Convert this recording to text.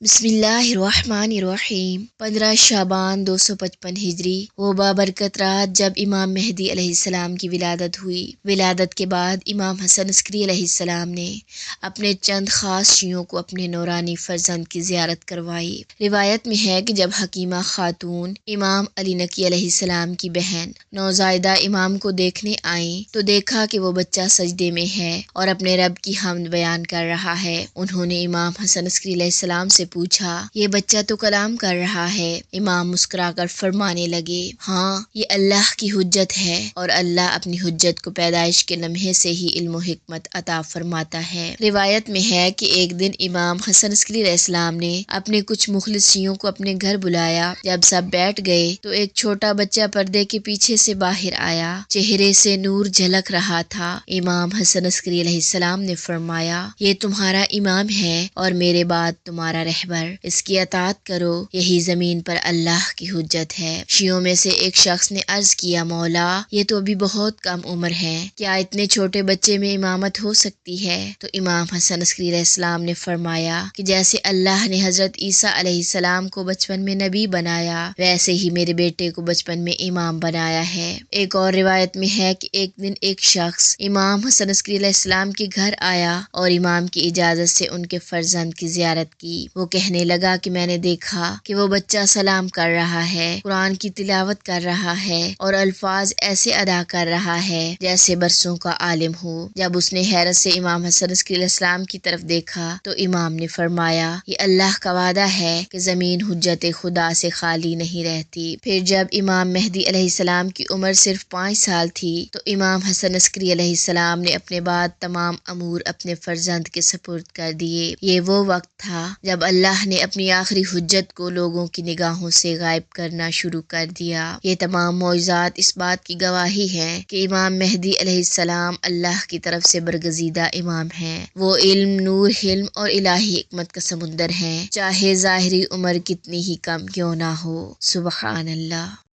بسم اللہ الرحمن الرحیم 15 شعبان 255 ہجری وہ بابرکت رات جب امام مہدی علیہ السلام کی ولادت ہوئی۔ ولادت کے بعد امام حسن عسکری علیہ السلام نے اپنے چند خاص شیعوں کو اپنے نورانی فرزند کی زیارت کروائی۔ روایت میں ہے کہ جب حکیمہ خاتون امام علی نقی علیہ السلام کی بہن نوزائیدہ امام کو دیکھنے آئیں تو دیکھا کہ وہ بچہ سجدے میں ہے اور اپنے رب کی حمد بیان کر رہا ہے۔ انہوں نے امام حسن عسکری علیہ السلام سے پوچھا، یہ بچہ تو کلام کر رہا ہے؟ امام مسکرا کر فرمانے لگے، ہاں، یہ اللہ کی حجت ہے اور اللہ اپنی حجت کو پیدائش کے لمحے سے ہی علم و حکمت عطا فرماتا ہے۔ روایت میں ہے کہ ایک دن امام حسن عسکری علیہ السلام نے اپنے کچھ مخلص شیعوں کو اپنے گھر بلایا۔ جب سب بیٹھ گئے تو ایک چھوٹا بچہ پردے کے پیچھے سے باہر آیا، چہرے سے نور جھلک رہا تھا۔ امام حسن عسکری علیہ السلام نے فرمایا، یہ تمہارا امام ہے اور میرے بعد تمہارا رہبر، اس کی اطاعت کرو، یہی زمین پر اللہ کی حجت ہے۔ شیعوں میں سے ایک شخص نے عرض کیا، مولا، یہ تو ابھی بہت کم عمر ہے، کیا اتنے چھوٹے بچے میں امامت ہو سکتی ہے؟ تو امام حسن عسکری علیہ السلام نے فرمایا کہ جیسے اللہ نے حضرت عیسیٰ علیہ السلام کو بچپن میں نبی بنایا، ویسے ہی میرے بیٹے کو بچپن میں امام بنایا ہے۔ ایک اور روایت میں ہے کہ ایک دن ایک شخص امام حسن عسکری علیہ السلام کے گھر آیا اور امام کی اجازت سے ان کے فرزند کی زیارت کی۔ وہ کہنے لگا کہ میں نے دیکھا کہ وہ بچہ سلام کر رہا ہے، قرآن کی تلاوت کر رہا ہے اور الفاظ ایسے ادا کر رہا ہے جیسے برسوں کا عالم ہو۔ جب اس نے حیرت سے امام حسن عسکری علیہ السلام کی طرف دیکھا تو امام نے فرمایا، یہ اللہ کا وعدہ ہے کہ زمین حجت خدا سے خالی نہیں رہتی۔ پھر جب امام مہدی علیہ السلام کی عمر صرف 5 سال تھی تو امام حسن عسکری علیہ السلام نے اپنے بعد تمام امور اپنے فرزند کے سپرد کر دیے۔ یہ وہ وقت تھا جب اللہ نے اپنی آخری حجت کو لوگوں کی نگاہوں سے غائب کرنا شروع کر دیا۔ یہ تمام معجزات اس بات کی گواہی ہیں کہ امام مہدی علیہ السلام اللہ کی طرف سے برگزیدہ امام ہیں۔ وہ علم، نور، حلم اور الہی حکمت کا سمندر ہیں، چاہے ظاہری عمر کتنی ہی کم کیوں نہ ہو۔ سبحان اللہ۔